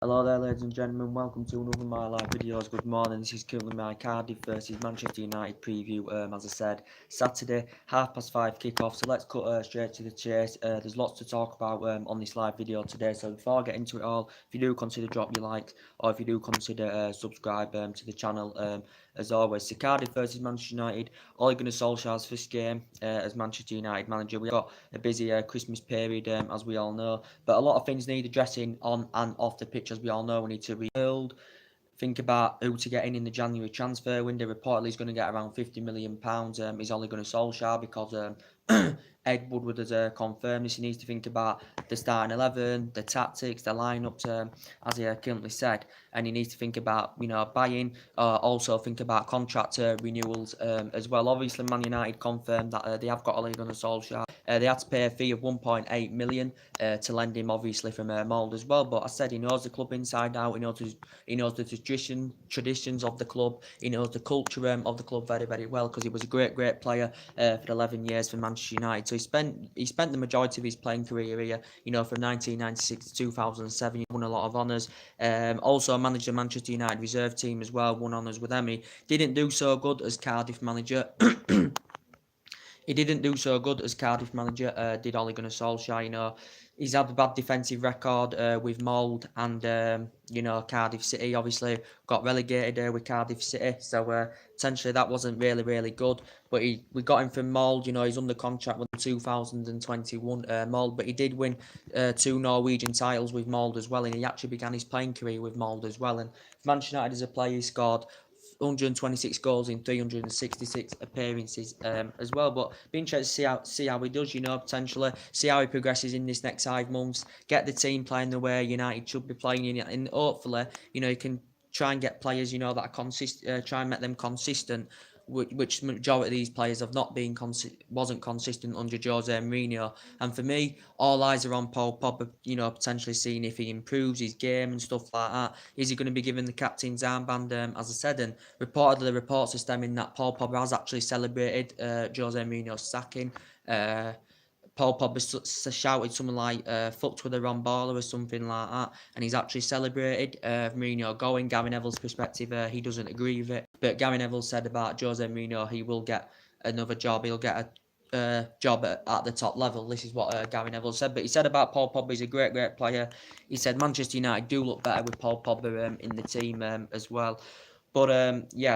Hello there, ladies and gentlemen. Welcome to another of my live videos. Good morning. This is currently my Cardiff versus Manchester United preview. As I said, Saturday, 5:30 kick-off. So let's cut straight to the chase. There's lots to talk about on this live video today. So before I get into it all, if you do consider drop your likes, or if you do consider subscribe to the channel. As always, so Cardiff versus Manchester United. Ole Gunnar Solskjaer's first game as Manchester United manager. We've got a busy Christmas period, as we all know. But a lot of things need addressing on and off the pitch, as we all know. We need to rebuild. Think about who to get in the January transfer window. Reportedly, he's going to get around £50 million. He's only going to Solskjaer because Ed Woodward has confirmed this. He needs to think about the starting 11, the tactics, the lineups, as he currently said. And he needs to think about, buying. Also think about contractor renewals as well. Obviously, Man United confirmed that they have got Ole Gunnar Solskjaer. They had to pay a fee of 1.8 million to lend him, obviously, from Mould as well. But I said he knows the club inside out. He knows the traditions of the club. He knows the culture of the club very, very well because he was a great player for 11 years for Manchester United. So he spent the majority of his playing career here. From 1996 to 2007, he won a lot of honours. Also managed the Manchester United reserve team as well. Won honours with them. He didn't do so good as Cardiff manager. He didn't do so good as Cardiff manager, did Ole Gunnar Solskjaer. He's had a bad defensive record with Mould and, Cardiff City. Obviously, got relegated with Cardiff City. So, potentially that wasn't really, really good. But we got him from Mould. He's under contract with 2021 Mould. But he did win 2 Norwegian titles with Mould as well. And he actually began his playing career with Mould as well. And Manchester United as a player, he scored 126 goals in 366 appearances as well. But be interested to see how he does, potentially. See how he progresses in this next 5 months. Get the team playing the way United should be playing in. And hopefully, he can try and get players, that are consistent, try and make them consistent, which majority of these players have not been wasn't consistent under Jose Mourinho. And for me, all eyes are on Paul Pogba, potentially seeing if he improves his game and stuff like that. Is he going to be given the captain's armband, as I said? And reportedly, reports are stemming that Paul Pogba has actually celebrated Jose Mourinho's sacking. Paul Pogba shouted something like fucked with a wrong baller or something like that, and he's actually celebrated Mourinho going. Gary Neville's perspective, he doesn't agree with it, but Gary Neville said about Jose Mourinho, he will get another job, he'll get a job at the top level. This is what Gary Neville said. But he said about Paul Pogba, he's a great player. He said Manchester United do look better with Paul Pogba in the team as well. But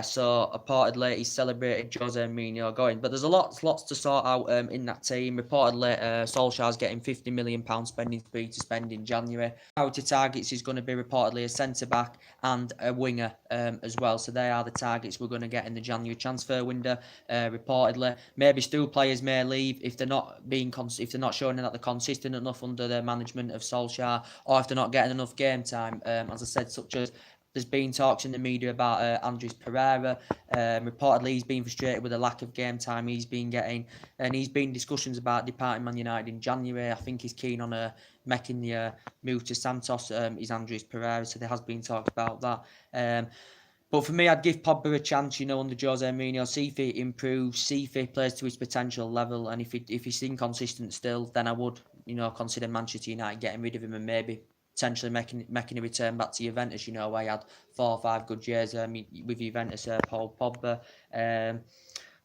so reportedly he celebrated Jose Mourinho going. But there's lots to sort out in that team. Reportedly, Solskjaer's getting £50 million spending spree to spend in January. Priority targets is going to be reportedly a centre back and a winger as well. So they are the targets we're going to get in the January transfer window. Reportedly, maybe still players may leave if they're not if they're not showing that they're consistent enough under the management of Solskjaer, or if they're not getting enough game time. As I said, such as there's been talks in the media about Andres Pereira. Reportedly, he's been frustrated with the lack of game time he's been getting. And he's been discussions about departing Man United in January. I think he's keen on making the move to Santos. Is Andres Pereira, so there has been talks about that. But for me, I'd give Pogba a chance, under Jose Mourinho, see if he improves, see if he plays to his potential level. And if he's inconsistent still, then I would, consider Manchester United getting rid of him and maybe potentially making a return back to Juventus, where he had 4 or 5 good years with Juventus, Paul Pogba.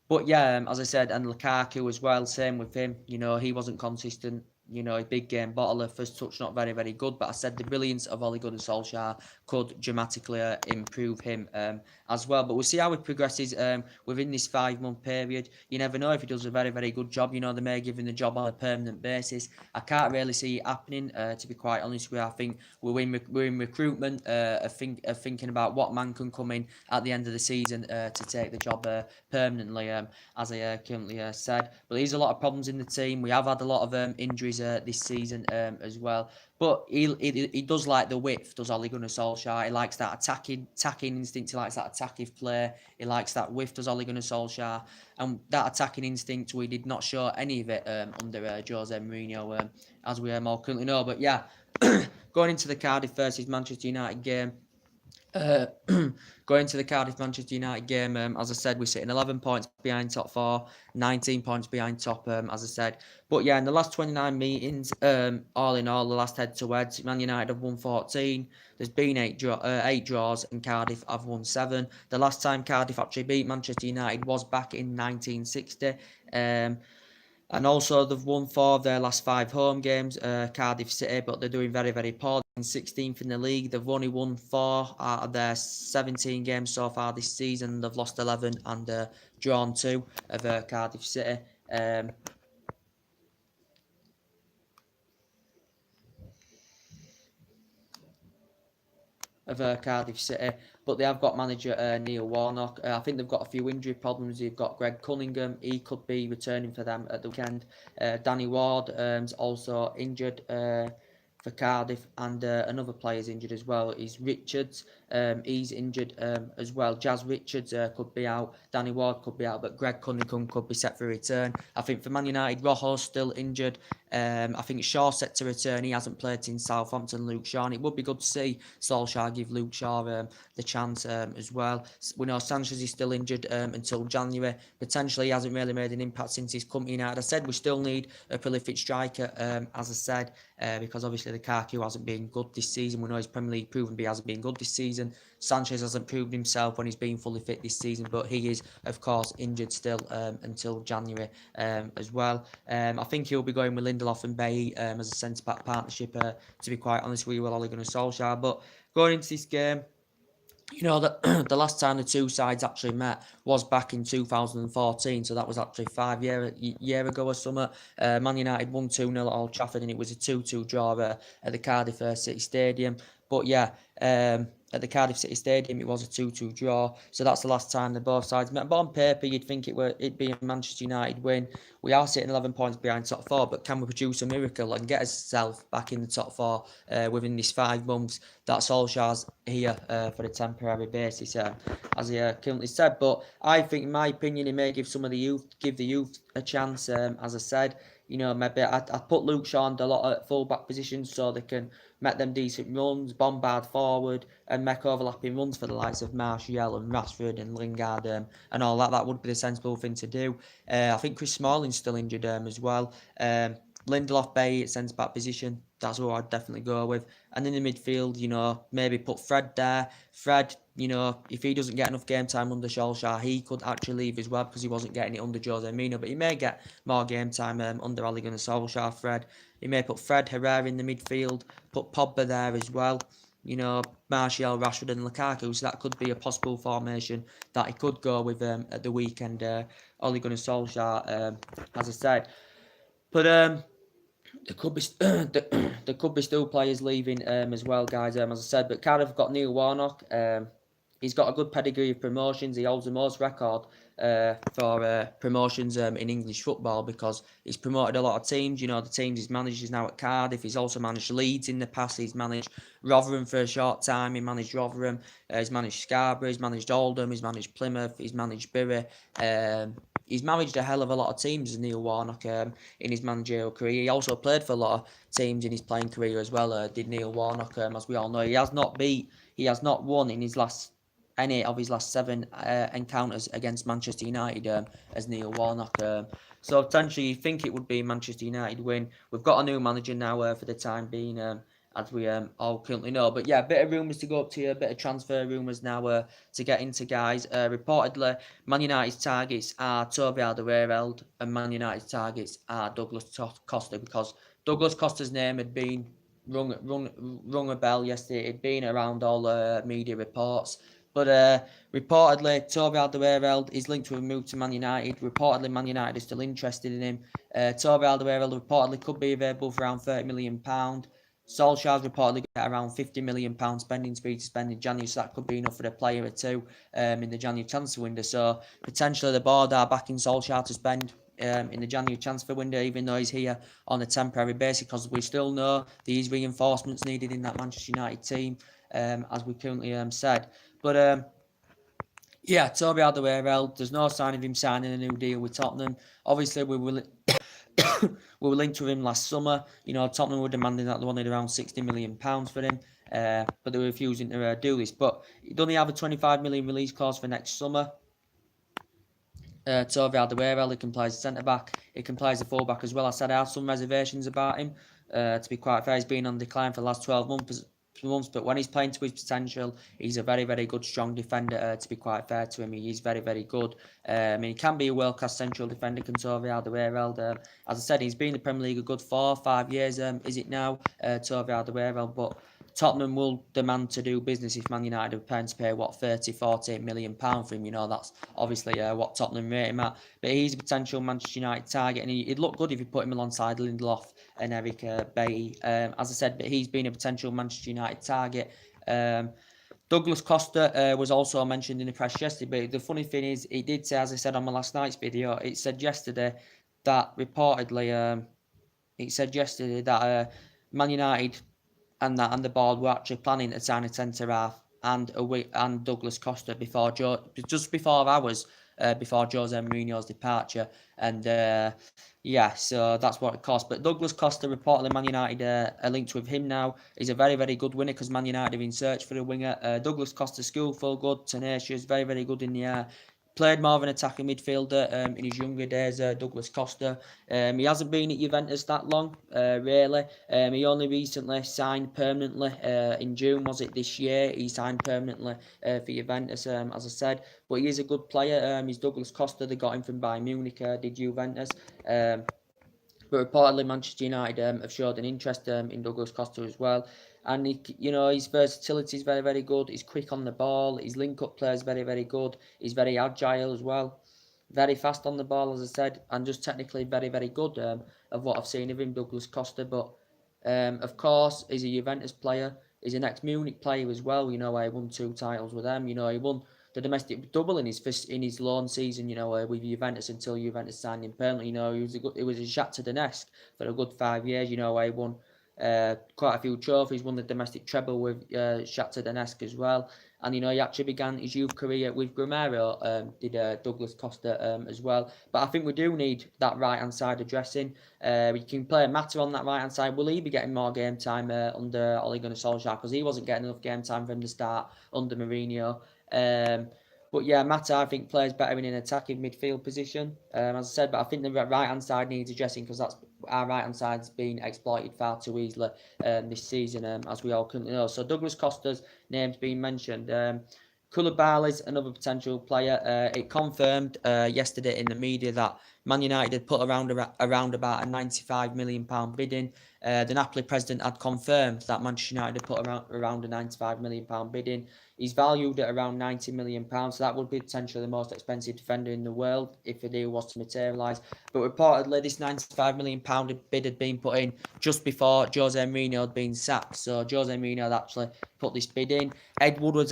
But yeah, as I said, and Lukaku as well, same with him. He wasn't consistent. A big game bottler, first touch not very, very good. But I said the brilliance of Ole Gunnar Solskjaer could dramatically improve him as well. But we'll see how he progresses within this 5-month period. You never know if he does a very, very good job. They may give him the job on a permanent basis. I can't really see it happening, to be quite honest with you. I think we're in recruitment of thinking about what man can come in at the end of the season to take the job permanently, as I currently said. But there's a lot of problems in the team. We have had a lot of injuries this season as well. But he does like the width, does Ole Gunnar Solskjaer. He likes that attacking instinct. He likes that attacking play. He likes that width, does Ole Gunnar Solskjaer. And that attacking instinct, we did not show any of it under Jose Mourinho, as we all currently know. But yeah, going into the Cardiff versus Manchester United game, Uh, Going to the Cardiff Manchester United game, as I said, we're sitting 11 points behind top four, 19 points behind top, as I said. But yeah, in the last 29 meetings, all in all, the last head-to-heads, Man United have won 14. There's been eight draws, and Cardiff have won 7. The last time Cardiff actually beat Manchester United was back in 1960. And also, they've won 4 of their last 5 home games, Cardiff City, but they're doing very, very poorly. 16th in the league. They've only won 4 out of their 17 games so far this season. They've lost 11 and drawn 2 of Cardiff City. Cardiff City, but they have got manager Neil Warnock. I think they've got a few injury problems. They've got Greg Cunningham, he could be returning for them at the weekend. Danny Ward is also injured for Cardiff, and another player's injured as well. Is Richards. He's injured as well. Jazz Richards could be out. Danny Ward could be out, but Greg Cunningham could be set for return. I think for Man United, Rojo's still injured. I think Shaw's set to return. He hasn't played since Southampton, Luke Shaw. And it would be good to see Solskjaer give Luke Shaw the chance as well. We know Sanchez is still injured until January. Potentially, he hasn't really made an impact since he's come to United. I said we still need a prolific striker, as I said, because obviously Lukaku hasn't been good this season. We know he's Premier League proven, but he hasn't been good this season. Sanchez hasn't proved himself when he's been fully fit this season, but he is, of course, injured still until January as well. I think he'll be going with Lindelof and Bailly as a centre-back partnership, to be quite honest with you, with Ole Gunnar Solskjaer. But going into this game, you know, that the last time the two sides actually met was back in 2014, so that was actually 5 year ago or something. Man United won 2-0 at Old Trafford, and it was a 2-2 draw at the Cardiff City Stadium. But yeah, at the Cardiff City Stadium, it was a 2-2 draw, so that's the last time that both sides met. But on paper, you'd think it'd be a Manchester United win. We are sitting 11 points behind top 4, but can we produce a miracle and get ourselves back in the top 4 within these 5 months that Solskjaer's here for a temporary basis, as he currently said? But I think, in my opinion, he may give some of the youth, a chance. As I said, you know, maybe I'd put Luke Shaw in a lot of full-back positions so they can make them decent runs, bombard forward, and make overlapping runs for the likes of Martial and Rashford and Lingard and all that. That would be the sensible thing to do. I think Chris Smalling's still injured as well. Lindelof, Bay at centre-back position, that's what I'd definitely go with. And in the midfield, you know, maybe put Fred there. Fred, you know, if he doesn't get enough game time under Solskjaer, he could actually leave as well because he wasn't getting it under Jose Mourinho. But he may get more game time under Ole Gunnar Solskjaer, Fred. He may put Fred, Herrera in the midfield, put Pogba there as well. You know, Martial, Rashford and Lukaku, so that could be a possible formation that he could go with at the weekend. Ole Gunnar Solskjaer, as I said. But there could be there could be still players leaving as well, guys. As I said, but Cardiff have got Neil Warnock. He's got a good pedigree of promotions. He holds the most record for promotions in English football because he's promoted a lot of teams. You know, the teams he's managed is now at Cardiff. He's also managed Leeds in the past. He's managed Rotherham for a short time. He managed Rotherham. He's managed Scarborough. He's managed Oldham. He's managed Plymouth. He's managed Bury. He's managed a hell of a lot of teams, Neil Warnock, in his managerial career. He also played for a lot of teams in his playing career as well, did Neil Warnock, as we all know. He has not won in his last any of his last 7 encounters against Manchester United as Neil Warnock. So potentially you think it would be a Manchester United win. We've got a new manager now for the time being, as we all currently know. But yeah, a bit of rumours to go up to you, a bit of transfer rumours now to get into, guys. Reportedly, Man United's targets are Toby Alderweireld and Man United's targets are Douglas Costa, because Douglas Costa's name had been rung a bell yesterday. It had been around all media reports. But reportedly, Toby Alderweireld is linked with a move to Man United. Reportedly, Man United is still interested in him. Toby Alderweireld reportedly could be available for around £30 million. Solskjaer's reportedly got around £50 million spending spree to spend in January, so that could be enough for a player or two in the January transfer window. So potentially the board are backing Solskjaer to spend in the January transfer window, even though he's here on a temporary basis, because we still know these reinforcements needed in that Manchester United team, as we currently said. But yeah, Toby Alderweireld, there's no sign of him signing a new deal with Tottenham. Obviously, we were linked with him last summer. You know, Tottenham were demanding that they wanted around £60 million for him. but they're refusing to do this. But he'd only have a 25 million release clause for next summer. Toby Alderweireld, he can play as a centre-back, he can play as a full-back as well. I said I have some reservations about him. To be quite fair, he's been on decline for the last 12 months, but when he's playing to his potential, he's a very, very good, strong defender. To be quite fair to him, he's very, very good. He can be a world-class central defender, can Toby Alderweireld. As I said, he's been in the Premier League a good 4 or 5 years, is it now, Toby Alderweireld, but Tottenham will demand to do business if Man United are prepared to pay, 40 million pounds for him. That's obviously what Tottenham rate him at. But he's a potential Manchester United target, and he'd look good if you put him alongside Lindelof and Eric Bailly. As I said, but he's been a potential Manchester United target. Douglas Costa was also mentioned in the press yesterday, but the funny thing is, it did say, as I said on my last night's video, it said yesterday that reportedly, Man United and the board were actually planning to sign a centre half and Douglas Costa before hours before Jose Mourinho's departure, and so that's what it cost. But Douglas Costa, reportedly Man United are linked with him now. He's a very, very good winner because Man United are in search for a winger. Douglas Costa, skillful, good, tenacious, very, very good in the air. Played more of an attacking midfielder in his younger days, Douglas Costa. He hasn't been at Juventus that long, really. He only recently signed permanently in June, was it this year? He signed permanently for Juventus, as I said. But he is a good player. He's Douglas Costa. They got him from Bayern Munich, did Juventus. But reportedly Manchester United have showed an interest in Douglas Costa as well. And his versatility is very, very good. He's quick on the ball. His link-up play is very, very good. He's very agile as well. Very fast on the ball, as I said, and just technically very, very good of what I've seen of him, Douglas Costa. But of course, he's a Juventus player. He's an ex-Munich player as well. He won 2 titles with them. He won the domestic double in his loan season, with Juventus until Juventus signed him permanently. He was a Shakhtar Donetsk for a good 5 years. He won quite a few trophies, won the domestic treble with Shakhtar Donetsk as well. And he actually began his youth career with Gramero, did Douglas Costa as well. But I think we do need that right-hand side addressing. We can play Mata on that right-hand side. Will he be getting more game time under Ole Gunnar Solskjaer? Because he wasn't getting enough game time from the start under Mourinho. But yeah, Mata, I think, plays better in an attacking midfield position, as I said. But I think the right-hand side needs addressing because our right-hand side's been exploited far too easily this season, as we all currently know. So Douglas Costa's name's been mentioned. Koulibaly's another potential player. It confirmed yesterday in the media that Man United had put around about a £95 million bid in. The Napoli president had confirmed that Manchester United had put around a £95 million bid in. He's valued at around £90 million, so that would be potentially the most expensive defender in the world if the deal was to materialise. But reportedly, this £95 million bid had been put in just before Jose Mourinho had been sacked. So Jose Mourinho had actually put this bid in. Ed Woodward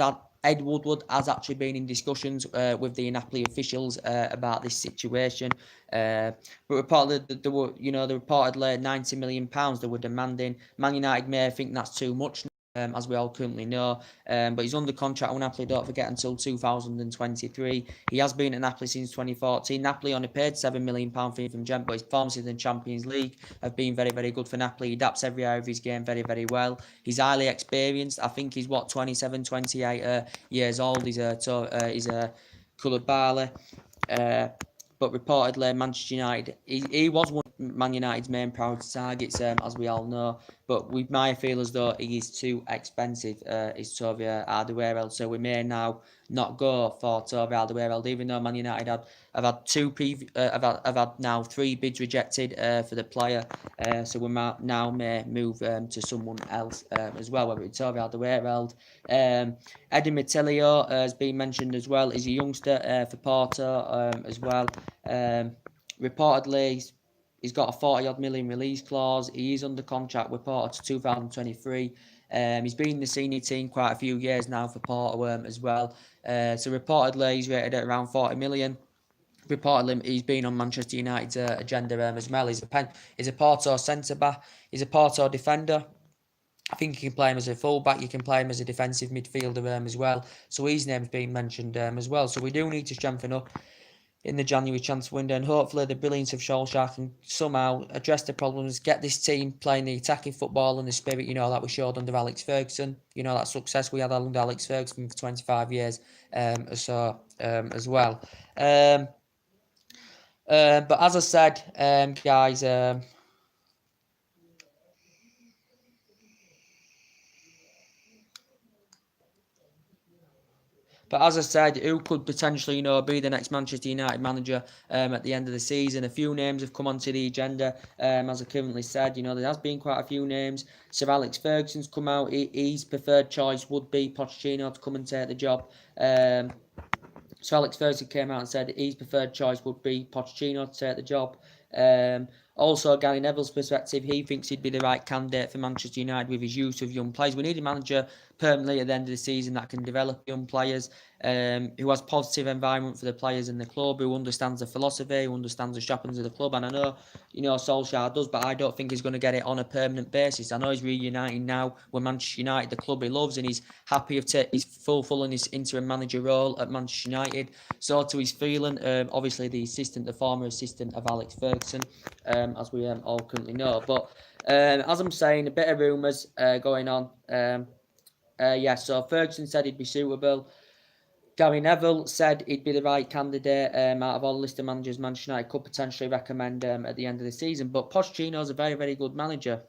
has actually been in discussions with the Napoli officials about this situation. But reportedly, there were, the reportedly £90 million they were demanding. Man United may think that's too much, as we all currently know. But he's under contract with Napoli, don't forget, until 2023. He has been at Napoli since 2014. Napoli only paid £7 million for him from Gent, but his performances in the Champions League have been very, very good for Napoli. He adapts every area of his game very, very well. He's highly experienced. I think he's, 27, 28 years old. He's a Koulibaly. But reportedly, Manchester United, he was one of Man United's main priority targets, as we all know. But we might feel as though he is too expensive, is Toby Alderweireld. So we may now not go for Toby Alderweireld, even though Man United have had now 3 bids rejected for the player. So we may move to someone else as well, whether it's Toby Alderweireld. Eddie Metelio has been mentioned as well. He's a youngster for Porto as well. Reportedly, he's got a 40-odd million release clause. He is under contract with Porto to 2023. He's been in the senior team quite a few years now for Porto as well. So reportedly, he's rated at around 40 million. Reportedly, he's been on Manchester United's agenda as well. He's a Porto centre-back. He's a Porto defender. I think you can play him as a full-back. You can play him as a defensive midfielder as well. So his name's been mentioned as well. So we do need to strengthen up in the January transfer window, and hopefully the brilliance of Solskjaer can somehow address the problems, get this team playing the attacking football and the spirit, that we showed under Alex Ferguson. That success we had under Alex Ferguson for 25 years or so as well. But as I said, guys, But as I said, who could potentially, be the next Manchester United manager at the end of the season? A few names have come onto the agenda, as I currently said. There has been quite a few names. Sir Alex Ferguson's come out. His preferred choice would be Pochettino to come and take the job. So Alex Ferguson came out and said his preferred choice would be Pochettino to take the job. Also, Gary Neville's perspective, he thinks he'd be the right candidate for Manchester United with his use of young players. We need a manager permanently at the end of the season that can develop young players, who has positive environment for the players in the club, who understands the philosophy, who understands the trappings of the club. And I know, Solskjaer does, but I don't think he's going to get it on a permanent basis. I know he's reuniting now with Manchester United, the club he loves, and he's happy of he's fulfilling his interim manager role at Manchester United. So to his feeling, obviously the former assistant of Alex Ferguson, as we all currently know. But as I'm saying, a bit of rumours going on. So Ferguson said he'd be suitable. Gary Neville said he'd be the right candidate out of all the list of managers Manchester United could potentially recommend at the end of the season. But Pochettino's a very, very good manager.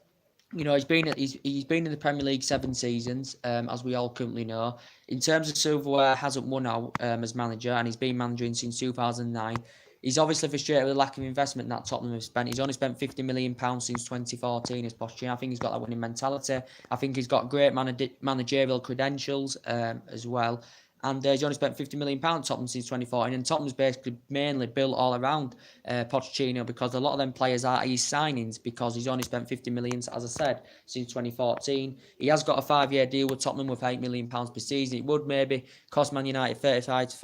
He's been in the Premier League 7 seasons, as we all currently know. In terms of silverware, hasn't won out as manager, and he's been managing since 2009. He's obviously frustrated with the lack of investment that Tottenham have spent. He's only spent £50 million since 2014 as Pochettino. I think he's got that winning mentality. I think he's got great managerial credentials as well. And he's only spent £50 million Tottenham since 2014. And Tottenham's basically mainly built all around Pochettino, because a lot of them players are his signings, because he's only spent £50 million, as I said, since 2014. He has got a 5-year deal with Tottenham with £8 million per season. It would maybe cost Man United 35 to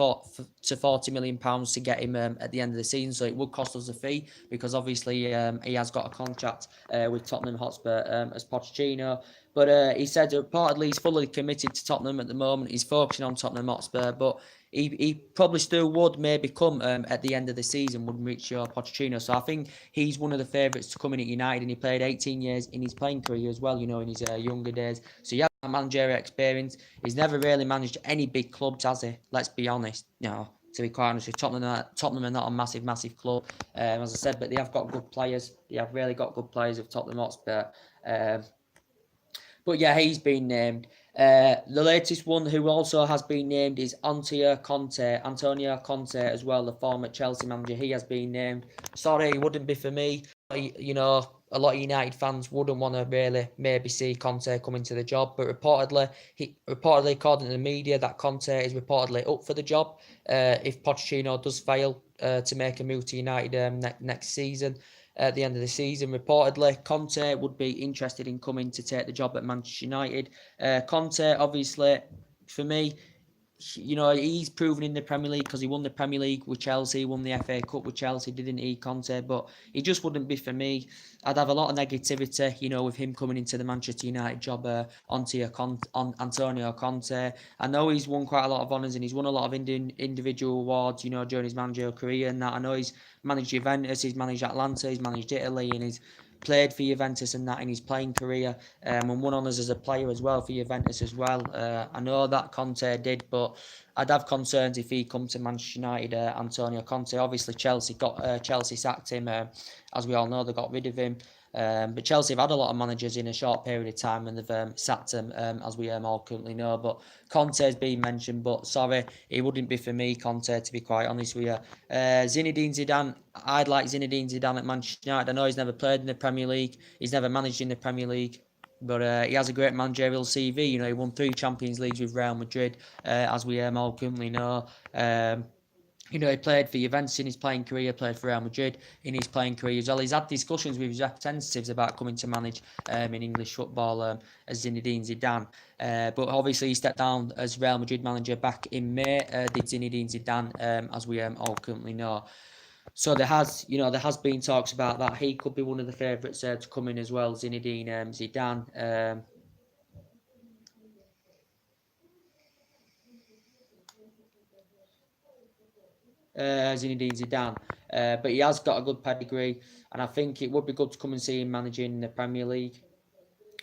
£40 million to get him at the end of the season. So it would cost us a fee, because obviously he has got a contract with Tottenham Hotspur as Pochettino. But he said reportedly he's fully committed to Tottenham at the moment. He's focusing on Tottenham Hotspur, but he probably still would maybe come at the end of the season, would Mauricio Pochettino. So I think he's one of the favourites to come in at United, and he played 18 years in his playing career as well, in his younger days. So he has managerial experience. He's never really managed any big clubs, has he? Let's be honest. To be quite honest with Tottenham are not a massive club, as I said, but they have got good players. They have really got good players of Tottenham Hotspur. But yeah, he's been named. The latest one who also has been named is Antonio Conte as well, the former Chelsea manager. He has been named. Sorry, it wouldn't be for me. A lot of United fans wouldn't want to really maybe see Conte come into the job, but reportedly, according to the media, that Conte is reportedly up for the job if Pochettino does fail to make a move to United next season. At the end of the season, reportedly, Conte would be interested in coming to take the job at Manchester United. Conte, obviously, for me, he's proven in the Premier League, because he won the Premier League with Chelsea, he won the FA Cup with Chelsea, didn't he, Conte? But he just wouldn't be for me. I'd have a lot of negativity, with him coming into the Manchester United job on Antonio Conte. I know he's won quite a lot of honours, and he's won a lot of individual awards, during his managerial career and that. I know he's managed Juventus, he's managed Atlanta, he's managed Italy, and he's played for Juventus and that in his playing career, and won honours as a player as well for Juventus as well. I know that Conte did, but I'd have concerns if he come to Manchester United, Antonio Conte. Obviously, Chelsea sacked him. As we all know, they got rid of him. But Chelsea have had a lot of managers in a short period of time, and they've sacked him, as we all currently know. But Conte's been mentioned, but sorry, it wouldn't be for me, Conte, to be quite honest with you. Zinedine Zidane, I'd like Zinedine Zidane at Manchester United. I know he's never played in the Premier League, he's never managed in the Premier League, but he has a great managerial CV. He won 3 Champions Leagues with Real Madrid, as we all currently know. He played for Juventus in his playing career, played for Real Madrid in his playing career as well. He's had discussions with his representatives about coming to manage in English football as Zinedine Zidane. But obviously he stepped down as Real Madrid manager back in May, did Zinedine Zidane, as we all currently know. So there has been talks about that. He could be one of the favourites to come in as well, Zinedine Zidane. Zinedine Zidane. But he has got a good pedigree, and I think it would be good to come and see him managing the Premier League.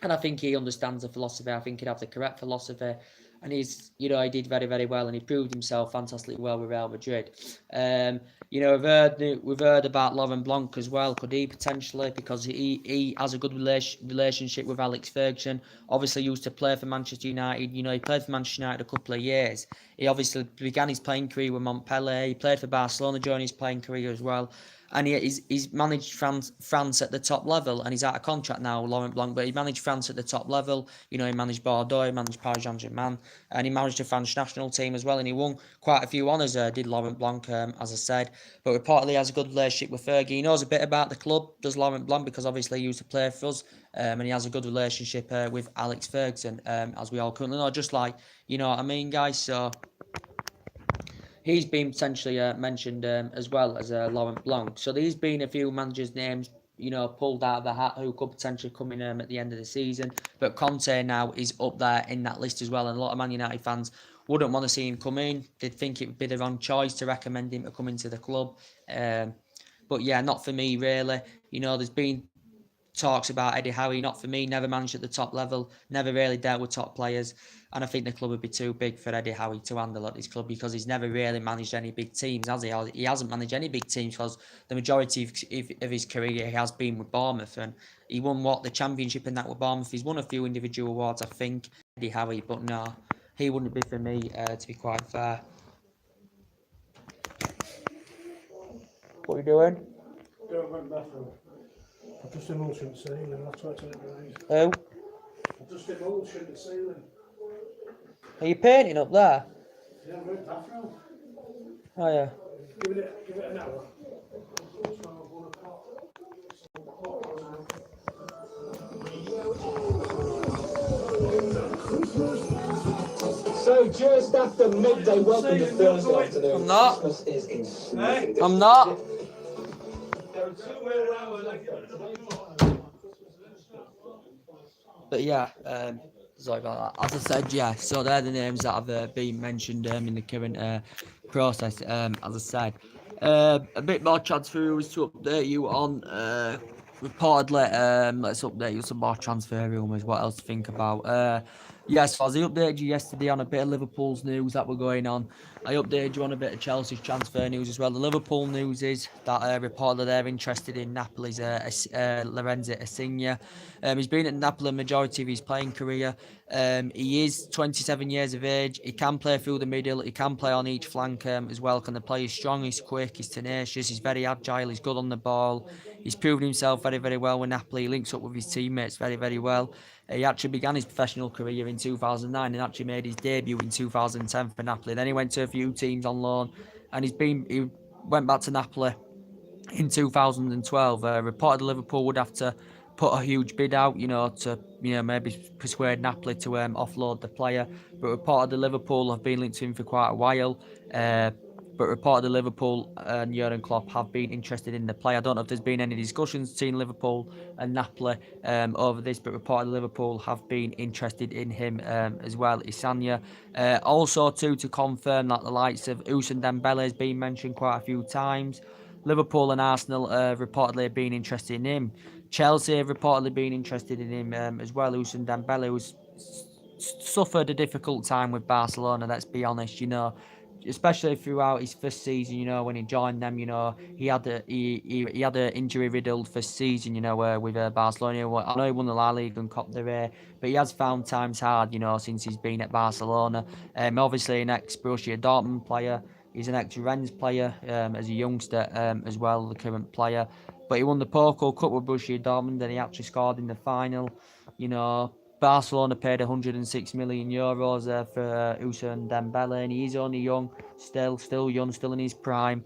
And I think he understands the philosophy. I think he'd have the correct philosophy. And he's, he did very, very well, and he proved himself fantastically well with Real Madrid. We've heard about Laurent Blanc as well. Could he potentially, because he has a good relationship with Alex Ferguson. Obviously, used to play for Manchester United. He played for Manchester United a couple of years. He obviously began his playing career with Montpellier. He played for Barcelona during his playing career as well. And he's managed France at the top level, and he's out of contract now, Laurent Blanc, but he managed France at the top level. He managed Bordeaux, he managed Paris Saint-Germain, and he managed the French national team as well, and he won quite a few honours, did Laurent Blanc, as I said. But reportedly has a good relationship with Fergie. He knows a bit about the club, does Laurent Blanc, because obviously he used to play for us, and he has a good relationship with Alex Ferguson, as we all currently know, just like, you know what I mean, guys, so... He's been potentially mentioned as well as Laurent Blanc. So there's been a few managers' names, pulled out of the hat who could potentially come in at the end of the season. But Conte now is up there in that list as well. And a lot of Man United fans wouldn't want to see him come in. They'd think it would be the wrong choice to recommend him to come into the club. But yeah, not for me, really. There's been talks about Eddie Howe, not for me, never managed at the top level, never really dealt with top players, and I think the club would be too big for Eddie Howe to handle at this club because he's never really managed any big teams, has he? He hasn't managed any big teams because the majority of his career he has been with Bournemouth, and he won the championship in that with Bournemouth. He's won a few individual awards, I think, Eddie Howe, but no, he wouldn't be for me, to be quite fair. What are you doing? I've just emulsioned the ceiling, that's why it's in Who? I've just emulsioned the ceiling. Are you painting up there? Yeah, I'm going bathroom. Oh yeah. Give it an hour. So just after midday, welcome to Thursday afternoon. I'm not. Christmas is in I'm not. But yeah, sorry about that. As I said, yeah, so they're the names that have been mentioned in the current process, as I said. A bit more transfer rumours to update you on. Reportedly, let's update you some more transfer rumours, what else to think about. Yes, as I updated you yesterday on a bit of Liverpool's news that were going on, I updated you on a bit of Chelsea's transfer news as well. The Liverpool news is that reportedly they're interested in Napoli's Lorenzo Insigne. He's been at Napoli the majority of his playing career. He is 27 years of age. He can play through the middle. He can play on each flank as well. Can the play? He's strong, he's quick, he's tenacious, he's very agile, he's good on the ball. He's proven himself very, very well with Napoli. He links up with his teammates very, very well. He actually began his professional career in 2009 and actually made his debut in 2010 for Napoli. Then he went to a few teams on loan, and he went back to Napoli in 2012. Reported Liverpool would have to put a huge bid out, to maybe persuade Napoli to offload the player. But reported Liverpool have been linked to him for quite a while. But reportedly Liverpool and Jurgen Klopp have been interested in the player. I don't know if there's been any discussions between Liverpool and Napoli over this, but reportedly Liverpool have been interested in him as well. Insigne. Also, to confirm that the likes of Ousmane Dembele has been mentioned quite a few times. Liverpool and Arsenal reportedly have been interested in him. Chelsea have reportedly been interested in him as well. Ousmane Dembele, who's suffered a difficult time with Barcelona, let's be honest, especially throughout his first season, when he joined them, he had a injury-riddled first season, with Barcelona. I know he won the La Liga and Copa del Rey, but he has found times hard, since he's been at Barcelona. Obviously an ex-Borussia Dortmund player. He's an ex-Rennes player as a youngster as well, the current player. But he won the Pokal Cup with Borussia Dortmund, and he actually scored in the final. Barcelona paid 106 million euros for Ousmane Dembele, and he's only young, still young, still in his prime.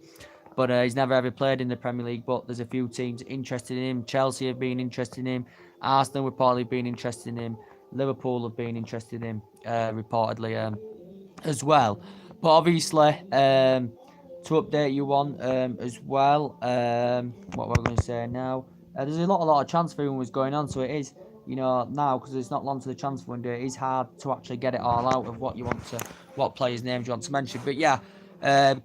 But he's never ever played in the Premier League. But there's a few teams interested in him. Chelsea have been interested in him. Arsenal reportedly been interested in him. Liverpool have been interested in him, reportedly as well. But obviously, to update you on as well, what we're going to say now. There's a lot of transfer rumours going on, so it is you know, now because it's not long to the transfer window, it is hard to actually get it all out of what players' names you want to mention. But yeah,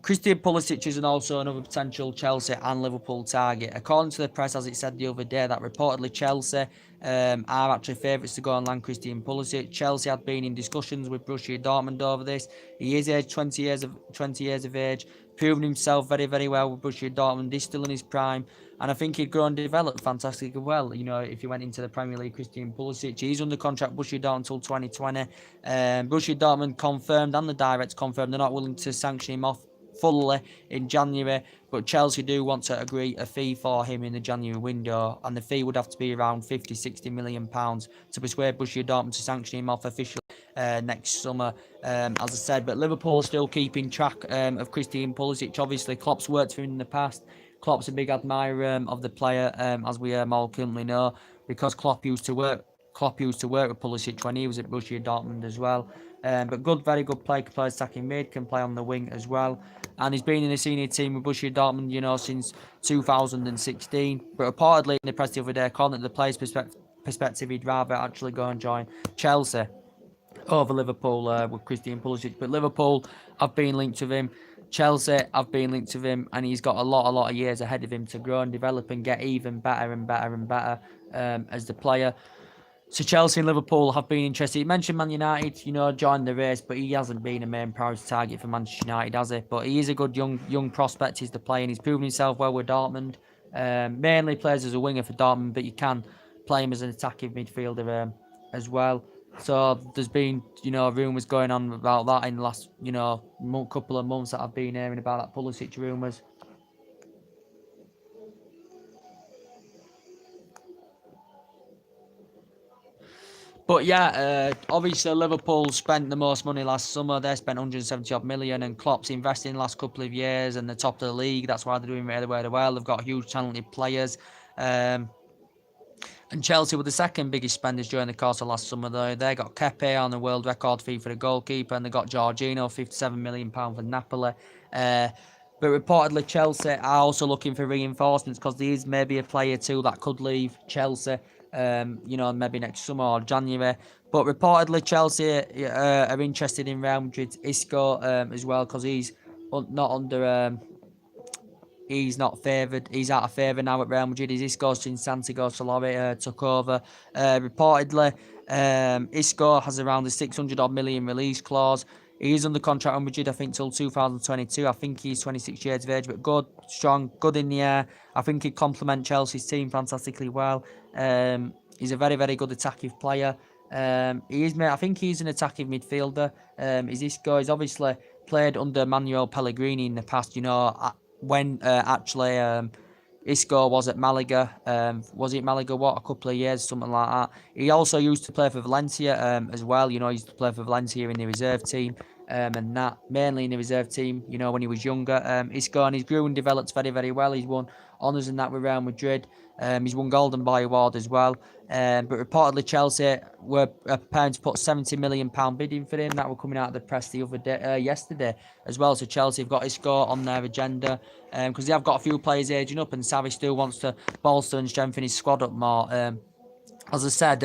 Christian Pulisic is also another potential Chelsea and Liverpool target. According to the press, as it said the other day, that reportedly Chelsea are actually favourites to go and land Christian Pulisic. Chelsea had been in discussions with Borussia Dortmund over this. He is aged 20 years of age, proven himself very, very well with Borussia Dortmund. He's still in his prime, and I think he'd grow and develop fantastically well. You know, if he went into the Premier League, Christian Pulisic, he's under contract with Borussia Dortmund until 2020. Borussia Dortmund confirmed, and the directs confirmed, they're not willing to sanction him off fully in January, but Chelsea do want to agree a fee for him in the January window, and the fee would have to be around 50-60 million pounds to persuade Borussia Dortmund to sanction him off officially next summer, as I said. But Liverpool are still keeping track of Christian Pulisic. Obviously, Klopp's worked for him in the past. Klopp's a big admirer of the player, as we all currently know, because Klopp used to work with Pulisic when he was at Borussia Dortmund as well. But very good player, can play attacking mid, can play on the wing as well. And he's been in the senior team with Borussia Dortmund, you know, since 2016. But reportedly in the press the other day, according to the player's perspective, he'd rather actually go and join Chelsea over Liverpool with Christian Pulisic. But Liverpool have been linked with him. Chelsea have been linked with him, and he's got a lot of years ahead of him to grow and develop and get even better and better as the player. So Chelsea and Liverpool have been interested. He mentioned Man United, you know, joined the race, but he hasn't been a main priority target for Manchester United, has he? But he is a good young prospect. He's the player, and he's proven himself well with Dortmund. Mainly plays as a winger for Dortmund, but you can play him as an attacking midfielder as well. So there's been, you know, rumours going on about that in the last, you know, couple of months that I've been hearing about that Pulisic rumours. But yeah, obviously Liverpool spent the most money last summer. They spent 170 odd million, and Klopp's invested in the last couple of years and the top of the league. That's why they're doing really, really well. They've got huge talented players. And Chelsea were the second biggest spenders during the course of last summer, though. They got Kepe on the world record fee for the goalkeeper, and they got Jorginho, £57 million for Napoli. But reportedly, Chelsea are also looking for reinforcements because there is maybe a player too that could leave Chelsea, you know, maybe next summer or January. But reportedly, Chelsea are interested in Real Madrid's Isco as well, because he's not under. He's not favoured. He's out of favour now at Real Madrid. His Isco since Santiago Solari took over. Reportedly, Isco has around the 600 odd million release clause. He is under contract with Madrid, I think, till 2022. I think he's 26 years of age, but good, strong, good in the air. I think he'd complement Chelsea's team fantastically well. He's a very, very good attacking player. I think he's an attacking midfielder. Is Isco? He's obviously played under Manuel Pellegrini in the past, you know, when Isco was at Malaga. Was he at Malaga, a couple of years, something like that. He also used to play for Valencia as well. You know, he used to play for Valencia in the reserve team. And that mainly in the reserve team, you know, when he was younger. Isco, and he's grew and developed very, very well. He's won honours in that with Real Madrid. He's won Golden Boy Award as well. But reportedly Chelsea were preparing to put £70 million bidding for him. That were coming out of the press the other day, yesterday as well. So Chelsea have got Isco on their agenda because they have got a few players aging up, and Xavi still wants to bolster and strengthen his squad up more. As I said,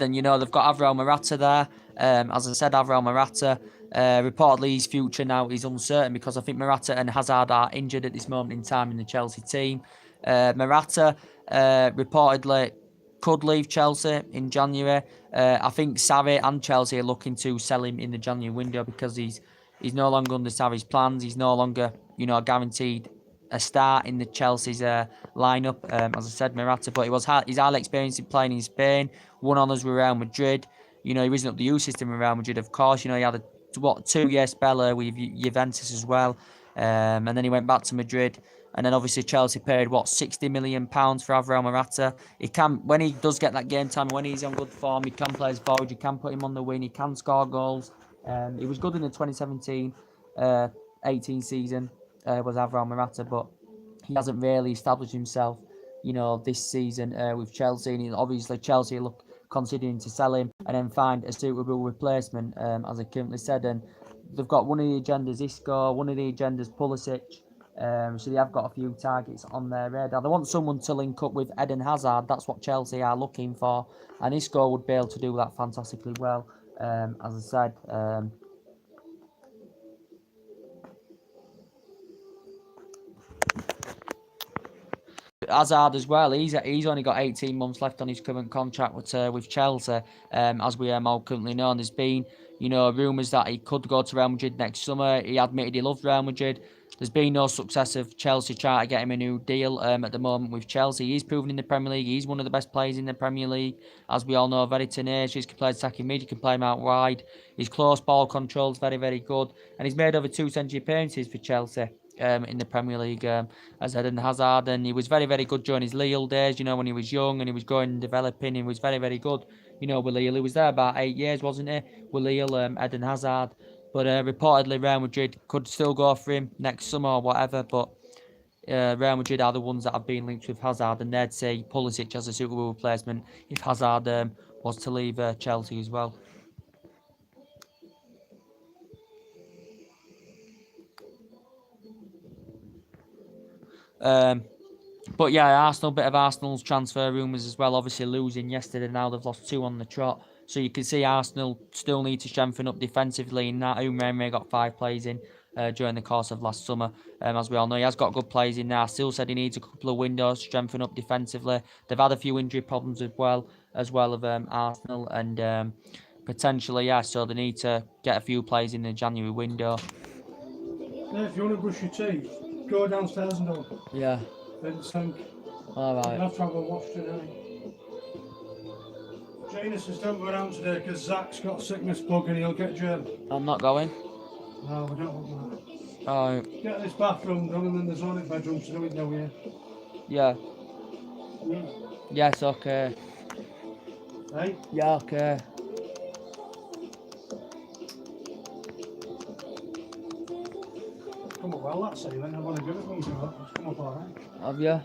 and you know, they've got Alvaro Morata there. As I said, Alvaro Morata, reportedly his future now is uncertain because I think Morata and Hazard are injured at this moment in time in the Chelsea team. Morata reportedly could leave Chelsea in January. I think Xavi and Chelsea are looking to sell him in the January window because he's no longer under Xavi's plans. He's no longer, you know, guaranteed a start in the Chelsea's lineup. As I said, Morata, but he's highly experienced in playing in Spain. Won honours with Real Madrid. You know, he wasn't up the youth system with Real Madrid, of course. You know, he had a 2-year spell with Juventus as well, and then he went back to Madrid. And then obviously Chelsea paid £60 million for Alvaro Morata. He can, when he does get that game time, when he's on good form, he can play as forward. You can put him on the wing. He can score goals. He was good in the 2017-18 season. Was Alvaro Morata, but he hasn't really established himself, you know, this season with Chelsea. And obviously Chelsea look considering to sell him and then find a suitable replacement, as I currently said. And they've got one of the agendas Isco, one of the agendas Pulisic. So they have got a few targets on their radar. They want someone to link up with Eden Hazard. That's what Chelsea are looking for, and Isco would be able to do that fantastically well. As I said, Hazard as well. He's only got 18 months left on his current contract with Chelsea. As we are all currently know, there's been rumours that he could go to Real Madrid next summer. He admitted he loved Real Madrid. There's been no success of Chelsea trying to get him a new deal at the moment with Chelsea. He's proven in the Premier League. He's one of the best players in the Premier League. As we all know, very tenacious, can play attacking mid, can play him out wide. His close ball control is very, very good. And he's made over 2 century appearances for Chelsea in the Premier League as Eden Hazard. And he was very, very good during his Lille days, when he was young and he was going and developing. He was very, very good, with Lille. He was there about 8 years, wasn't he, with Lille, Eden Hazard. But reportedly Real Madrid could still go for him next summer or whatever. But Real Madrid are the ones that have been linked with Hazard, and they'd say Pulisic as a suitable replacement if Hazard was to leave Chelsea as well. But yeah, Arsenal, bit of Arsenal's transfer rumours as well. Obviously losing yesterday, now they've lost 2 on the trot. So you can see Arsenal still need to strengthen up defensively. In that, Umreme got 5 players in during the course of last summer. As we all know, he has got good players in there. Still said he needs a couple of windows to strengthen up defensively. They've had a few injury problems as well of Arsenal, and potentially, so they need to get a few players in the January window. Yeah, if you want to brush your teeth, go downstairs and do it. Yeah. Then sink. Alright. You'll have to have a wash tonight. Janus says don't go around today because Zach's got a sickness bug and he'll get germ. I'm not going. No, we don't want that. Alright. Get this bathroom done and then there's only bedrooms to do it now here. Yeah. Yeah. Yes, okay. Hey? Yeah, okay. Come up well that ceiling, I want to give it one go. It's come up alright. Have you? Yeah.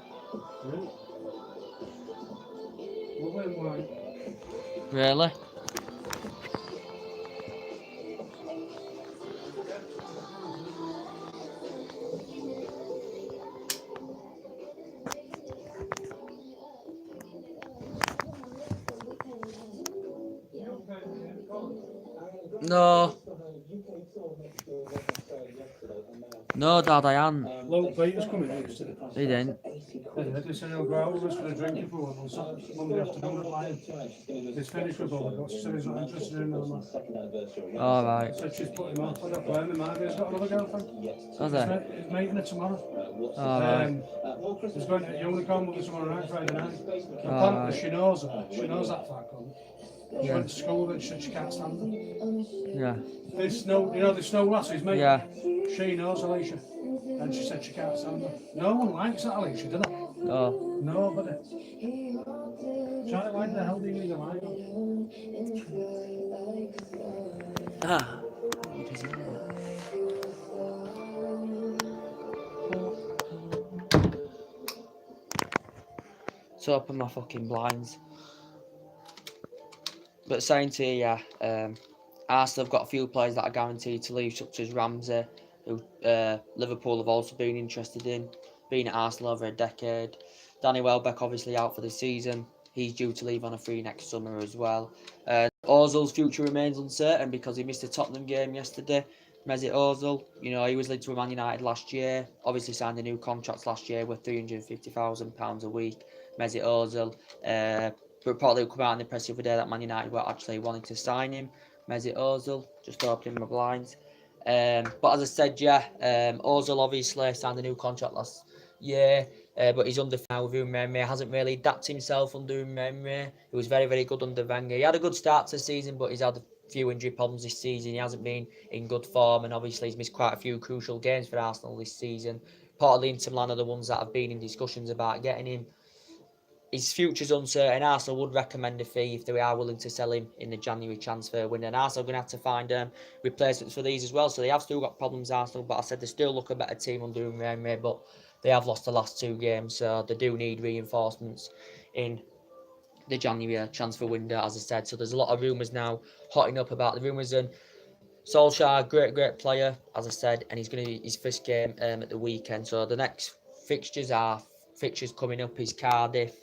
Lovely and white. Really? No. No, Dad, I am. Luke Peter's coming yesterday. He didn't. They said he'll go out with us for a drink if we want on Saturday, Monday afternoon at Lion. He's finished with all the guts, so he's not interested in another man. Alright. Said she's put him off, I don't blame him, Margaret's got another girlfriend. Has he? He's meeting her tomorrow. Alright. He's going to Unicorn with her tomorrow night, Friday night. Apparently Alright. she knows her, she knows that fat cunt. She Yeah. went to school and she said she can't stand her. Yeah. This snow lasses, mate. Yeah. She knows Alicia. And she said she can't stand her. No one likes that Alicia, do they? Oh. Nobody. Charlie, why the hell do you need a light? Ah. So open my fucking blinds. But saying to you, Arsenal have got a few players that are guaranteed to leave, such as Ramsey, who Liverpool have also been interested in, been at Arsenal over a decade. Danny Welbeck obviously out for the season. He's due to leave on a free next summer as well. Ozil's future remains uncertain because he missed a Tottenham game yesterday. Mesut Ozil, he was linked to Man United last year. Obviously signed a new contract last year worth £350,000 a week. Mesut Ozil, reportedly will come out in the press the other day that Man United were actually wanting to sign him. Mesut Ozil, just opening my blinds. But as I said, Ozil obviously signed a new contract last year, but he's under now with Umreme. Hasn't really adapted himself under Umreme. He was very, very good under Wenger. He had a good start to the season, but he's had a few injury problems this season. He hasn't been in good form, and obviously he's missed quite a few crucial games for Arsenal this season. Partly Inter Milan are the ones that have been in discussions about getting him. His future's uncertain. Arsenal would recommend a fee if they are willing to sell him in the January transfer window. And Arsenal are going to have to find replacements for these as well. So they have still got problems, Arsenal. But I said they still look a better team under Umreme, but they have lost the last 2 games. So they do need reinforcements in the January transfer window, as I said. So there's a lot of rumours now hotting up about the rumours. And Solskjaer, great player, as I said, and he's going to be his first game at the weekend. So the next fixtures coming up is Cardiff.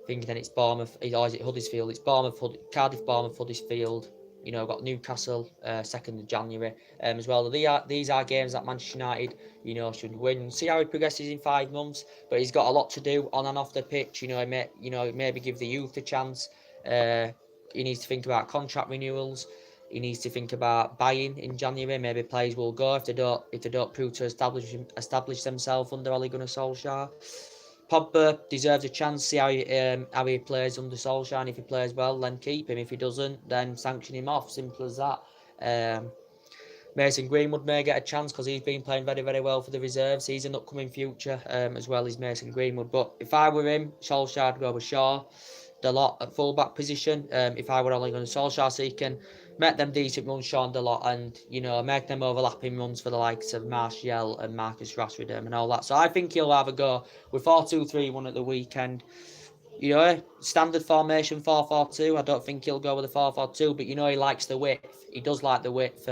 I think then it's Bournemouth. Or is it Huddersfield? It's Cardiff, Bournemouth, Huddersfield. You know, got Newcastle 2nd of January as well. These are games that Manchester United, you know, should win. See how he progresses in 5 months, but he's got a lot to do on and off the pitch. You know, maybe give the youth a chance. He needs to think about contract renewals. He needs to think about buying in January. Maybe players will go if they don't prove to establish themselves under Ole Gunnar Solskjaer. Pogba deserves a chance. See how he plays under Solskjaer. And if he plays well, then keep him. If he doesn't, then sanction him off. Simple as that. Mason Greenwood may get a chance because he's been playing very, very well for the reserves. He's an upcoming future as well as Mason Greenwood. But if I were him, Solskjaer would go with Shaw. Dalot at full-back position. If I were Ole Gunnar Solskjaer, so he can make them decent runs, Sean Dalot, and, you know, make them overlapping runs for the likes of Martial and Marcus Rashford and all that. So I think he'll have a go with 4-2-3-1 at the weekend. You know, standard formation 4-4-2. I don't think he'll go with a 4-4-2, but you know he likes the width. He does like the width.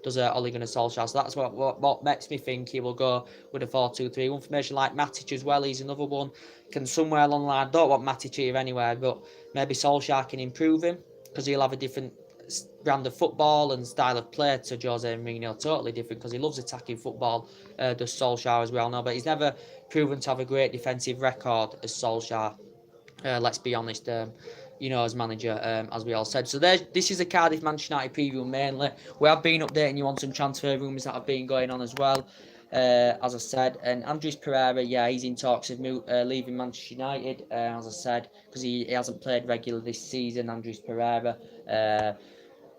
Does Ole Gunnar Solskjaer. So that's what makes me think he will go with a 4-2-3-1 formation. Like Matic as well. He's another one. Can somewhere along the line. Don't want Matic here anywhere, but maybe Solskjaer can improve him because he'll have a different brand of football and style of play to Jose Mourinho. Totally different because he loves attacking football. Does Solskjaer as well now, but he's never proven to have a great defensive record as Solskjaer. Let's be honest, you know, as manager, as we all said. So this is a Cardiff Manchester United preview mainly. We have been updating you on some transfer rumours that have been going on as well, as I said. And Andres Pereira, yeah, he's in talks of leaving Manchester United, as I said, because he hasn't played regularly this season, Andres Pereira.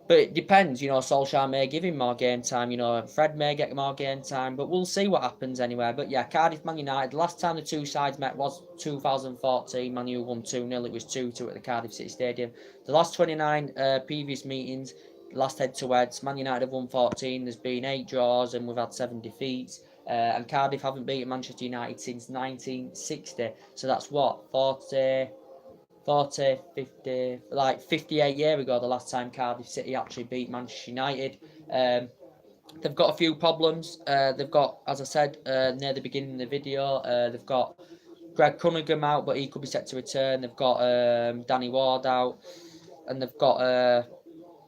But it depends, you know, Solskjaer may give him more game time, you know, Fred may get more game time, but we'll see what happens anyway. But yeah, Cardiff Man United, last time the two sides met was 2014, Man U won 2-0, it was 2-2 at the Cardiff City Stadium. The last 29 previous meetings, last head-to-heads, Man United have won 14, there's been 8 draws and we've had 7 defeats. And Cardiff haven't beaten Manchester United since 1960, so that's what, 50, like 58 years ago, the last time Cardiff City actually beat Manchester United. They've got a few problems. They've got, as I said near the beginning of the video, they've got Greg Cunningham out, but he could be set to return. They've got Danny Ward out, and they've got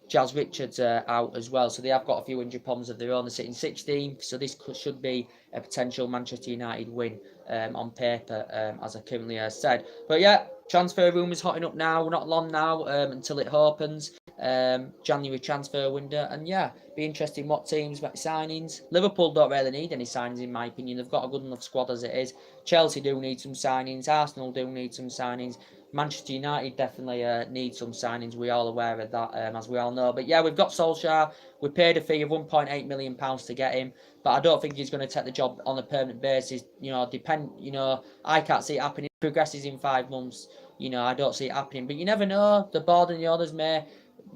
Jazz Richards out as well. So they have got a few injury problems of their own. They're sitting 16th, so this should be a potential Manchester United win on paper, as I currently said. But yeah, transfer rumours hotting up now, not long now until it opens. January transfer window, and yeah, be interesting what teams make signings. Liverpool don't really need any signings in my opinion. They've got a good enough squad as it is. Chelsea do need some signings. Arsenal do need some signings. Manchester United definitely need some signings. We're all aware of that, as we all know. But yeah, we've got Solskjaer. We paid a fee of £1.8 million to get him, but I don't think he's going to take the job on a permanent basis. You know, I can't see it happening. If he progresses in 5 months, you know, I don't see it happening. But you never know. The board and the others may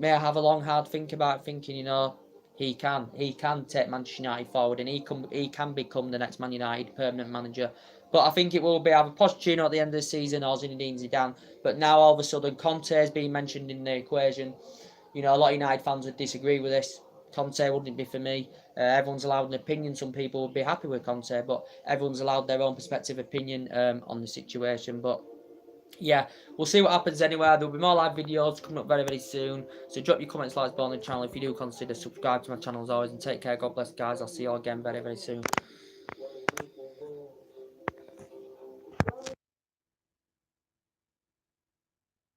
have a long, hard think about thinking, you know, he can take Manchester United forward, and he can become the next Man United permanent manager. But I think it will be either Pochettino at the end of the season or Zinedine Zidane. But now all of a sudden Conte is being mentioned in the equation. You know, a lot of United fans would disagree with this. Conte wouldn't be for me. Everyone's allowed an opinion. Some people would be happy with Conte, but everyone's allowed their own perspective opinion on the situation. But yeah, we'll see what happens anyway. There'll be more live videos coming up very, very soon. So drop your comments, likes, on the channel. If you do, consider subscribe to my channel as always. And take care. God bless, guys. I'll see you all again very, very soon.